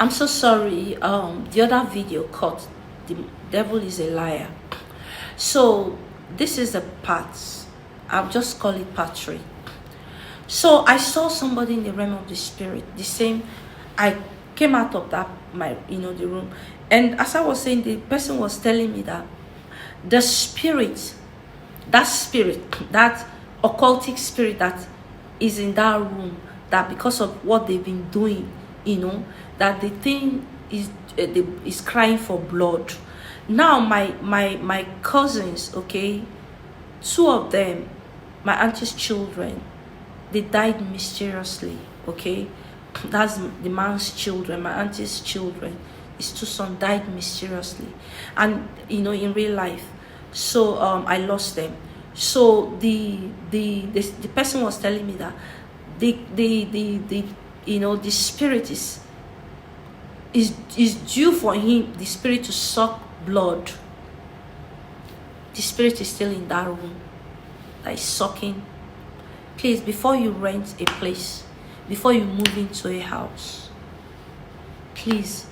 I'm so sorry. The other video caught the devil is a liar. So this is the part. I'll just call it part 3. So I saw somebody in the realm of the spirit. The same. I came out of that the room, and as I was saying, the person was telling me that the spirit, that occultic spirit that is in that room, that because of what they've been doing, that the thing is crying for blood. Now my cousins, okay, 2 of them, my auntie's children, they died mysteriously, okay. That's the man's children, my auntie's children, his 2 sons died mysteriously, and in real life. So I lost them. So the person was telling me that the spirit is due for him, the spirit to suck blood. The spirit is still in that room that is sucking. Please, before you rent a place, before you move into a house, please,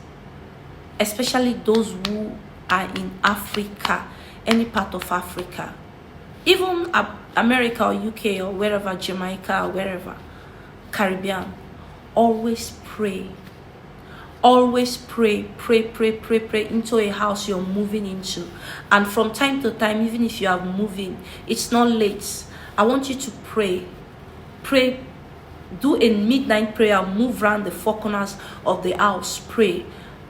especially those who are in Africa, any part of Africa, even America or UK or wherever, Jamaica or wherever, Caribbean, always pray. Always pray into a house you're moving into. And from time to time, even if you are moving, it's not late, I want you to pray. Do a midnight prayer, move around the 4 corners of the house, pray.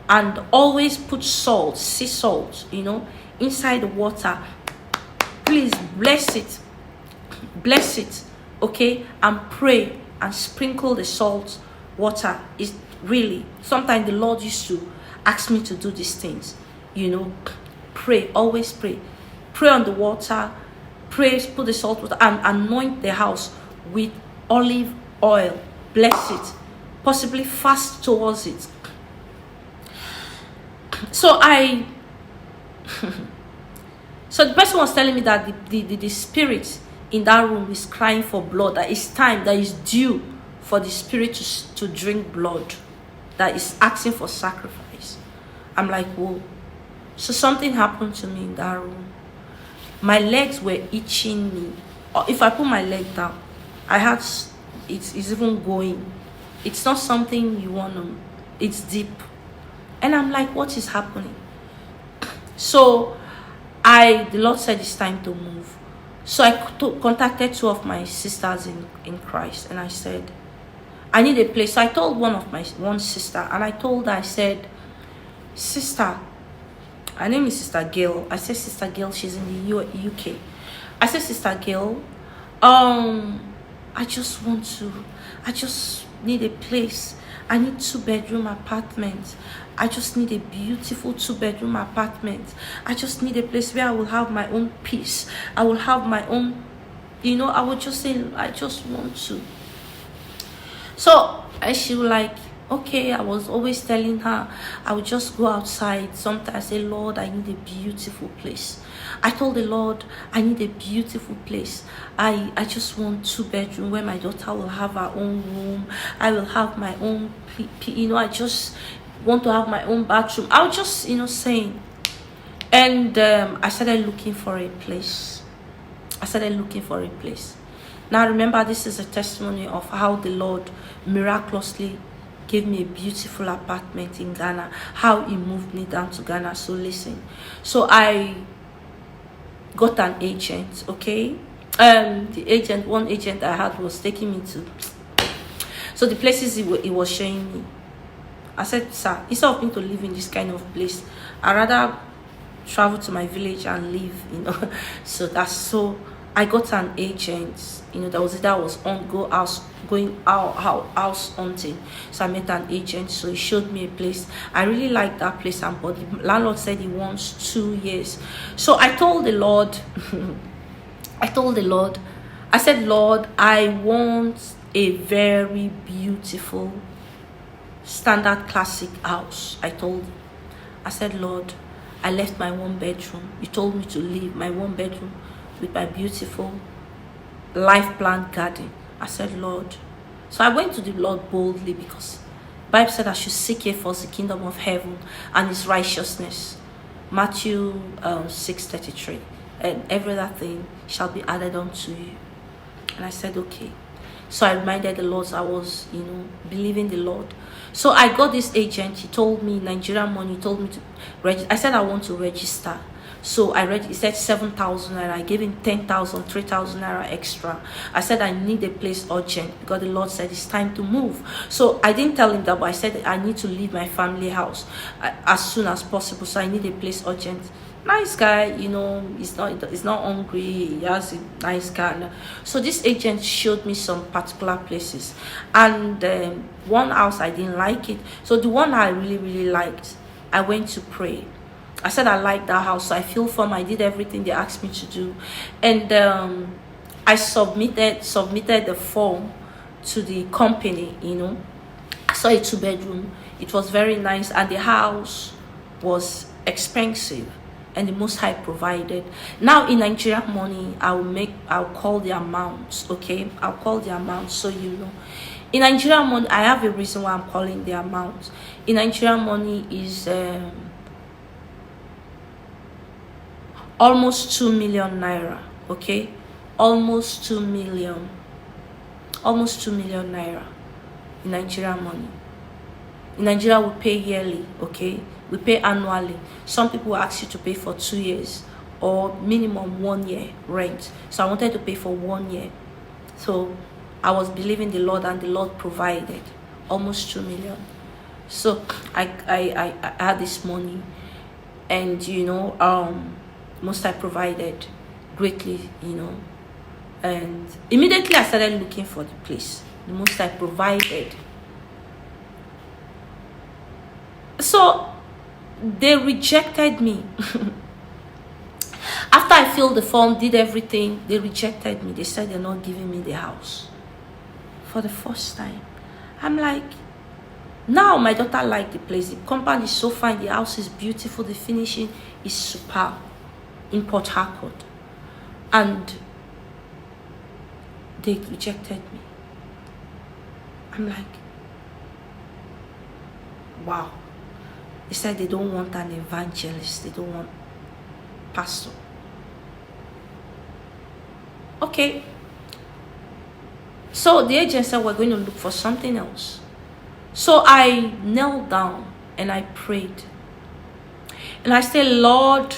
And always put salt, sea salt, inside the water. Please bless it, okay? And pray and sprinkle the salt water. Is really, sometimes the Lord used to ask me to do these things, pray, always pray on the water, pray, put the salt water, and anoint the house with olive oil. Bless it, possibly fast towards it. So so the person was telling me that the spirit in that room is crying for blood, that it's time, that is due for the spirit to drink blood, that is asking for sacrifice. I'm like, whoa. So something happened to me in that room. My legs were itching me. If I put my leg down, it's even going. It's not something you want to, it's deep. And I'm like, what is happening? So the Lord said it's time to move. So I contacted 2 of my sisters in Christ, and I said, I need a place. So I told one sister, and I told her, I said, sister, her name is Sister Gail. I said, Sister Gail, she's in the UK. I said, Sister Gail, I just need a place. I need 2-bedroom apartment. I just need a beautiful 2-bedroom apartment. I just need a place where I will have my own peace. I will have my own, I would just say, I just want to. So she was like, okay. I was always telling her, I would just go outside. Sometimes I say, Lord, I need a beautiful place. I told the Lord, I need a beautiful place. I just want 2-bedroom where my daughter will have her own room. I will have my own, I just want to have my own bathroom. I was just, saying. And I started looking for a place. Now remember, this is a testimony of how the Lord miraculously gave me a beautiful apartment in Ghana, how he moved me down to Ghana. So listen. So I got an agent, okay? One agent I had was taking me to. So the places he was showing me, I said, sir, instead of me to live in this kind of place, I'd rather travel to my village and live, So I got an agent, that was it. That was going out house hunting. So I met an agent. So he showed me a place. I really liked that place, but the landlord said he wants 2 years. So I told the Lord, I said, Lord, I want a very beautiful, standard, classic house. I said, Lord, I left my 1-bedroom. You told me to leave my 1-bedroom with my beautiful life plant garden. I said, Lord. So I went to the Lord boldly, because Bible said I should seek ye first the kingdom of heaven and his righteousness. Matthew 6:33. And every other thing shall be added unto you. And I said, okay. So I reminded the Lord, I was, believing the Lord. So I got this agent. He told me Nigerian money. He told me to register. I said I want to register. So he said 7,000 naira. I gave him 10,000, 3,000 naira extra. I said I need a place urgent because the Lord said it's time to move. So I didn't tell him that, but I said I need to leave my family house as soon as possible. So I need a place urgent. Nice guy, he's not hungry. He has a nice car. So this agent showed me some particular places, and one house I didn't like it. So the one I really liked, I went to pray. I said I like that house, so I filled form. I did everything they asked me to do, and I submitted the form to the company. I saw a 2-bedroom. It was very nice, and the house was expensive, and the Most High provided. Now in Nigerian money, I'll call the amounts. Okay, I'll call the amounts so you know. In Nigerian money, I have a reason why I'm calling the amount. In Nigerian money is almost 2 million naira. Okay, almost 2 million naira in Nigerian money. In Nigeria, we pay yearly. Okay, we pay annually. Some people ask you to pay for 2 years or minimum 1 year rent. So I wanted to pay for 1 year. So I was believing the Lord, and the Lord provided almost 2 million. So I had this money, and Most High provided greatly, and immediately I started looking for the place. The Most High provided. So they rejected me. After I filled the form, did everything, they rejected me. They said they're not giving me the house for the first time. I'm like, now my daughter liked the place. The compound is so fine. The house is beautiful. The finishing is superb in Port Harcourt. And they rejected me. I'm like, wow. They said they don't want an evangelist. They don't want pastor. Okay. So the agent said we're going to look for something else. So I knelt down and I prayed. And I said, Lord.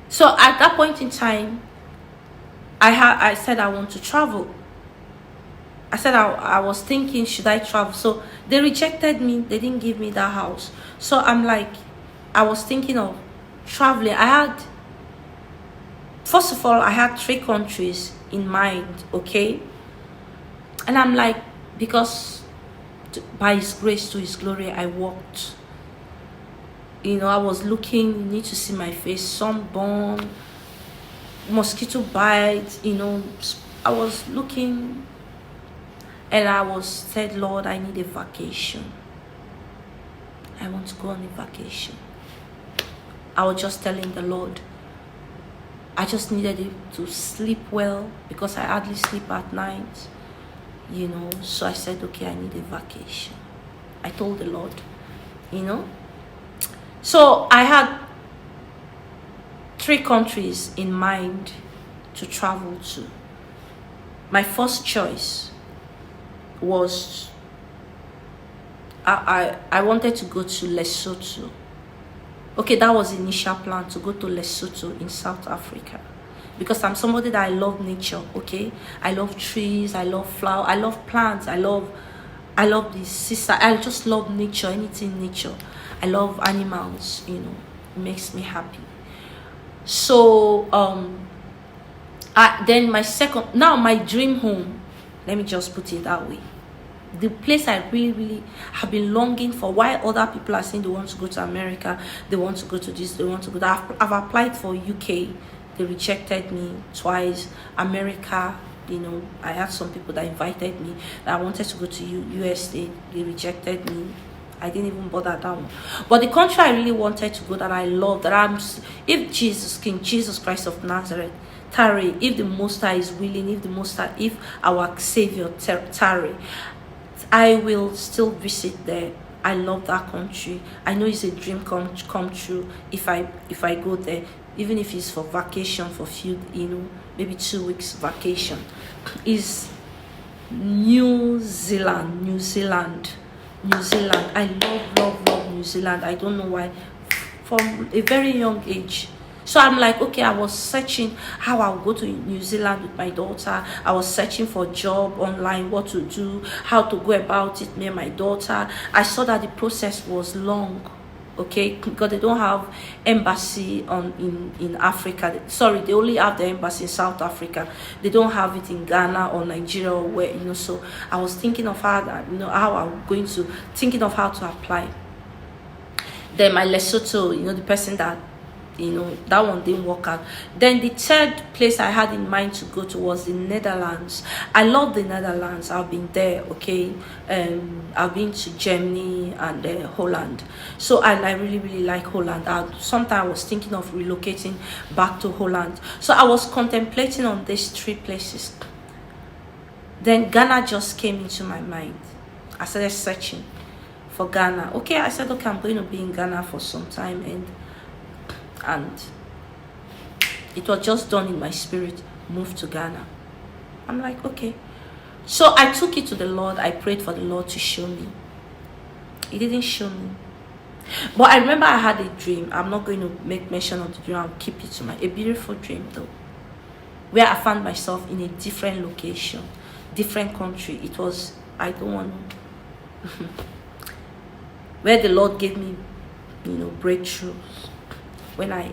So at that point in time, I said I want to travel. I said I was thinking, should I travel? So they rejected me. They didn't give me that house. So I'm like, I was thinking of traveling. First of all, I had 3 countries in mind, okay? And I'm like, because by His grace to His glory, I walked. I was looking, you need to see my face, sunburn, mosquito bites, I was looking. And I said, Lord, I need a vacation. I want to go on a vacation. I was just telling the Lord, I just needed to sleep well because I hardly sleep at night. So I said, okay, I need a vacation. I told the Lord, So I had 3 countries in mind to travel to. My first choice was I wanted to go to Lesotho. Okay, that was the initial plan, to go to Lesotho in South Africa, because I'm somebody that I love nature. Okay, I love trees, I love flowers, I love plants, I love the seaside. I just love nature, anything nature. I love animals. It makes me happy. So then my dream home, let me just put it that way, the place I really have been longing for. While other people are saying they want to go to America, they want to go to this, they want to go that. I've applied for UK. They rejected me twice. America, I had some people that invited me that I wanted to go to USA. They rejected me. I didn't even bother that one. But the country I really wanted to go, that I love, if King Jesus Christ of Nazareth tarry, if the Most High is willing, if our Savior tarry, I will still visit there. I love that country. I know it's a dream come true if I go there, even if it's for vacation for few, maybe 2 weeks vacation. Is New Zealand. I love New Zealand. I don't know why. From a very young age. So I'm like, okay, I was searching how I'll go to New Zealand with my daughter. I was searching for a job online, what to do, how to go about it, me and my daughter. I saw that the process was long, okay, because they don't have embassy in Africa. Sorry, they only have the embassy in South Africa. They don't have it in Ghana or Nigeria or where, so I was thinking of how I'm going to, thinking of how to apply. Then my Lesotho, the person that, that one didn't work out. Then the third place I had in mind to go to was the Netherlands. I love the Netherlands. I've been there, okay. I've been to Germany and Holland. So I really like Holland. Sometimes I was thinking of relocating back to Holland. So I was contemplating on these 3 places. Then Ghana just came into my mind. I started searching for Ghana. Okay, I said, okay, I'm going to be in Ghana for some time, and it was just done in my spirit, move to Ghana. I'm like, okay. So I took it to the Lord. I prayed for the Lord to show me. He didn't show me. But I remember I had a dream. I'm not going to make mention of the dream. I'll keep it to a beautiful dream though, where I found myself in a different location, different country. It was, I don't want to where the Lord gave me, breakthroughs. When I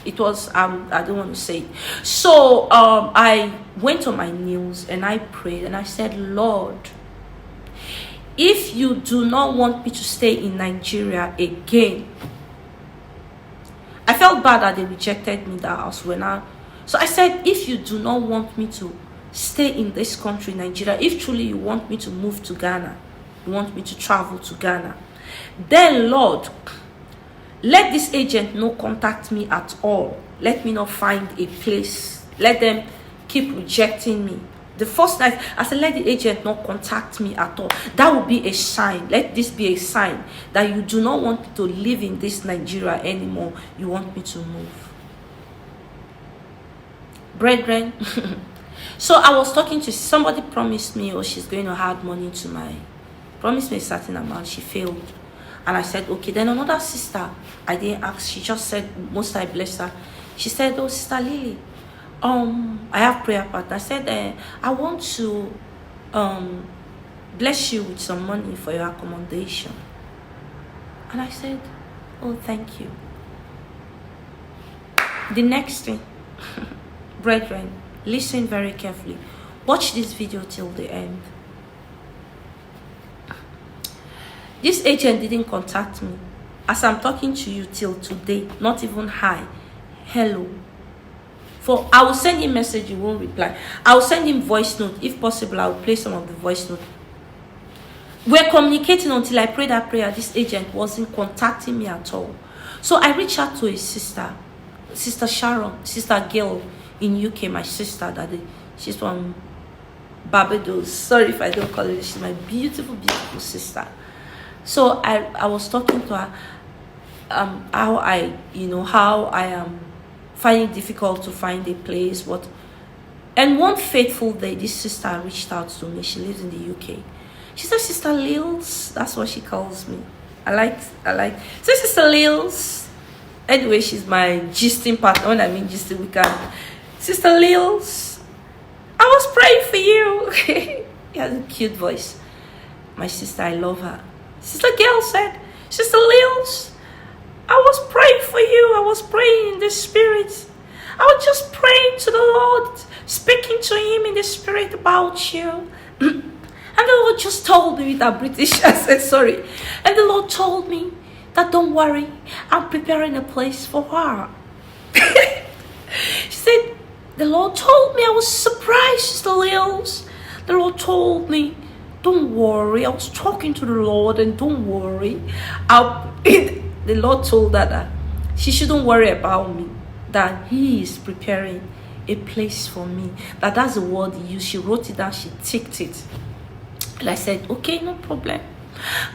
don't want to say it. So I went on my knees and I prayed and I said, Lord, if you do not want me to stay in Nigeria again. I felt bad that they rejected me that house so I said, if you do not want me to stay in this country, Nigeria, if truly you want me to move to Ghana, you want me to travel to Ghana, then Lord, let this agent not contact me at all. Let me not find a place. Let them keep rejecting me. The first night, I said, let the agent not contact me at all. That will be a sign. Let this be a sign that you do not want me to live in this Nigeria anymore. You want me to move. Brethren, so I was talking to somebody, promised me, she's going to add money to promised me a certain amount. She failed. And I said, okay. Then another sister, I didn't ask. She just said, most I blessed her. She said, oh, Sister Lily, I have prayer partner. I said, I want to bless you with some money for your accommodation. And I said, oh, thank you. The next thing, brethren, listen very carefully. Watch this video till the end. This agent didn't contact me. As I'm talking to you till today, not even hi, hello. For I will send him message, he won't reply. I will send him voice note. If possible, I will play some of the voice note. We're communicating until I prayed that prayer. This agent wasn't contacting me at all. So I reached out to his sister, Sister Sharon, Sister Gail in UK, my sister, she's from Barbados. Sorry if I don't call her. She's my beautiful sister. So I was talking to her how I am finding it difficult to find a place. And one fateful day, this sister reached out to me. She lives in the UK. She said, Sister Lils, that's what she calls me. I like. So Sister Lils. Anyway, she's my gisting partner. When I mean gisting, we can. Sister Lils, I was praying for you. She has a cute voice. My sister, I love her. Sister Gail said, Sister Lils, I was praying for you. I was praying in the spirit. I was just praying to the Lord, speaking to him in the spirit about you. And the Lord just told me that British, I said, sorry. And the Lord told me that don't worry, I'm preparing a place for her. She said, the Lord told me. I was surprised, Sister Lils. The Lord told me, don't worry. I was talking to the Lord, and don't worry. The Lord told her that she shouldn't worry about me, that he is preparing a place for me. That's the word he used. She wrote it down, she ticked it. And I said, okay, no problem.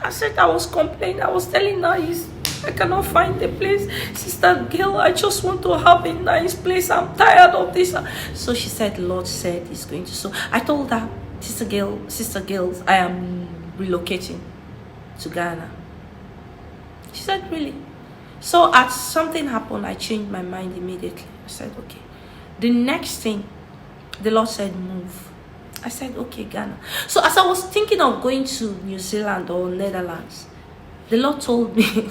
I said, I was complaining. I was telling her, I cannot find the place. Sister Girl, I just want to have a nice place. I'm tired of this. So she said, Lord said he's going to. So I told her, Sister Girls, I am relocating to Ghana. She said, really? So as something happened, I changed my mind immediately. I said, okay. The next thing, the Lord said, move. I said, okay, Ghana. So as I was thinking of going to New Zealand or Netherlands, the Lord told me,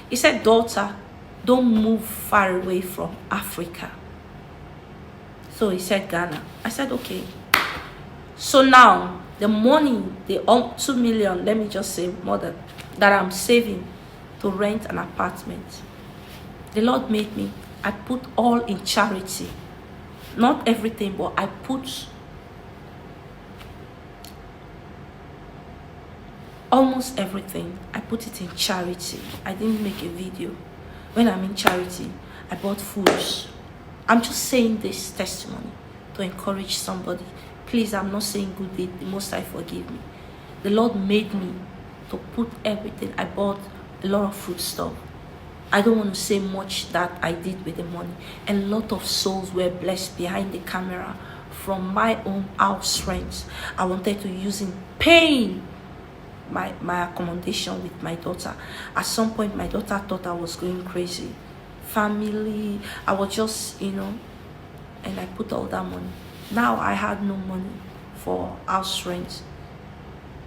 he said, daughter, don't move far away from Africa. So he said, Ghana. I said, okay. So now, the money, the 2 million, let me just say more than that I'm saving to rent an apartment, the Lord made me, I put all in charity. Not everything, but I put almost everything. I put it in charity. I didn't make a video. When I'm in charity, I bought foods. I'm just saying this testimony to encourage somebody. Please, I'm not saying good deed. The Most High forgive me. The Lord made me to put everything. I bought a lot of food stuff. I don't want to say much that I did with the money. A lot of souls were blessed behind the camera from my own house rent. I wanted to use in paying my accommodation with my daughter. At some point, my daughter thought I was going crazy. Family, I was just, and I put all that money. Now I had no money for house rent.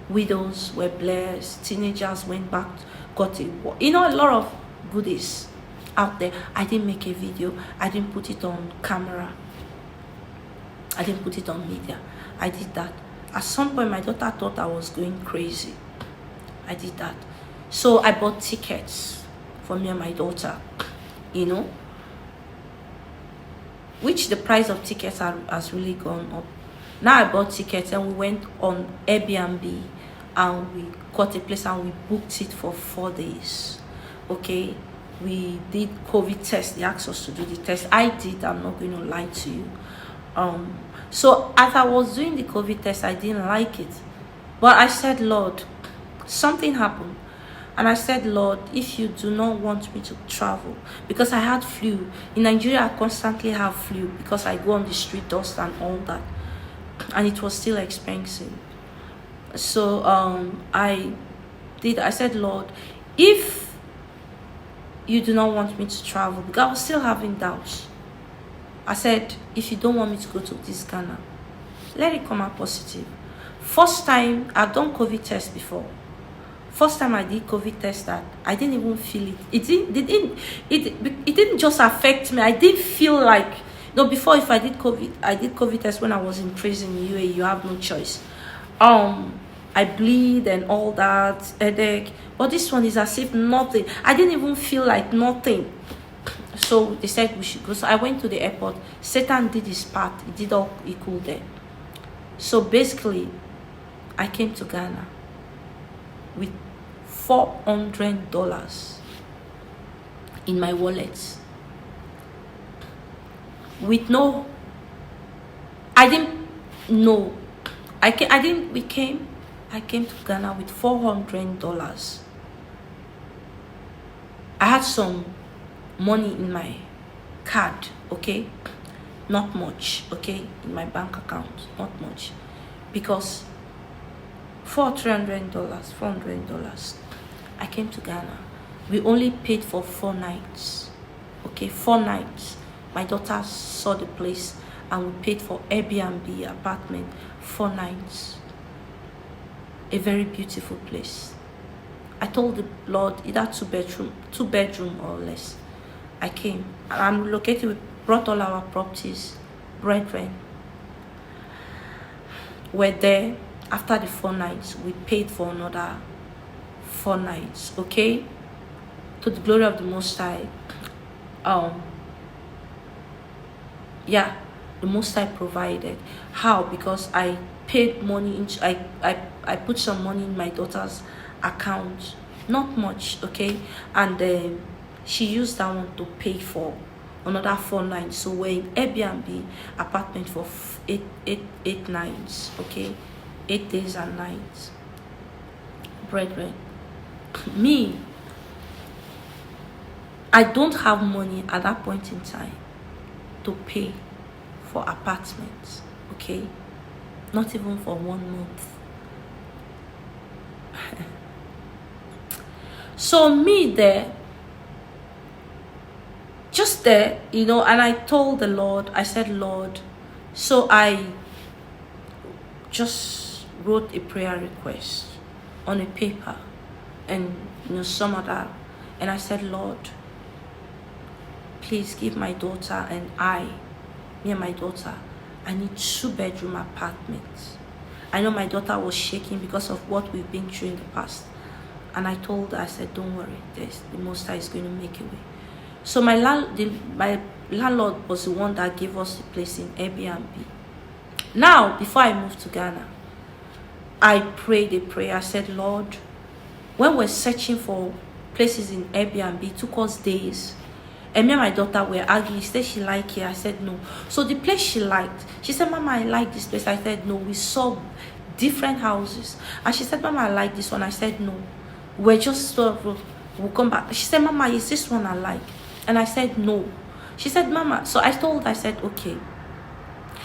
Widows were blessed. Teenagers went back, got a lot of goodies out there. I didn't make a video. I didn't put it on camera. I didn't put it on media. I did that. At some point, my daughter thought I was going crazy. I did that. So I bought tickets for me and my daughter, which the price of tickets has really gone up. Now I bought tickets and we went on Airbnb and we got a place and we booked it for 4 days. Okay, we did COVID test. They asked us to do the test. I did. I'm not going to lie to you. So as I was doing the COVID test, I didn't like it, but I said, Lord, something happened. And I said, Lord, if you do not want me to travel, because I had flu. In Nigeria, I constantly have flu because I go on the street dust and all that. And it was still expensive. So I said, Lord, if you do not want me to travel, because I was still having doubts. I said, if you don't want me to go to this Ghana, let it come out positive. First time, I've done COVID test before. First time I did COVID test, that I didn't even feel it. It didn't just affect me. I didn't feel like, before, if I did COVID test when I was in prison in UAE, you have no choice. I bleed and all that, headache. But this one is as if nothing. I didn't even feel like nothing. So they said we should go. So I went to the airport. Satan did his part. He did all he could there. So basically, I came to Ghana with $400 in my wallet. We came to Ghana with $400. I had some money in my card, okay? Not much, okay? In my bank account, not much. Because $400, I came to Ghana. We only paid for 4 nights, okay? 4 nights. My daughter saw the place and we paid for Airbnb apartment 4 nights. A very beautiful place. I told the Lord, either 2 bedroom or less. I came and I'm located. We brought all our properties. Brethren were there. After the 4 nights, we paid for another 4 nights. Okay, to the glory of the Most High. The Most High provided. How? Because I paid money into, I put some money in my daughter's account, not much, okay, and she used that one to pay for another 4 nights. So we're in Airbnb apartment for eight nights, okay, 8 days and nights. Brethren, me, I don't have money at that point in time to pay for apartments, okay? Not even for 1 month. So me there, just there, you know, and I told the Lord, I said, Lord, so I just wrote a prayer request on a paper and, you know, some other, and I said, Lord, please give my daughter and me and my daughter, I need 2-bedroom apartments. I know my daughter was shaking because of what we've been through in the past. And I told her, I said, don't worry, the Most High is going to make a way. So my landlord was the one that gave us the place in Airbnb. Now, before I moved to Ghana, I prayed a prayer. I said, Lord, when we're searching for places in Airbnb, it took us days. And me and my daughter were arguing. She said she liked it. I said no. So the place she liked, she said, Mama, I like this place. I said no. We saw different houses. And she said, Mama, I like this one. I said no. We're just we'll come back. She said, Mama, is this one I like? And I said no. She said, Mama. So I told her, I said, okay,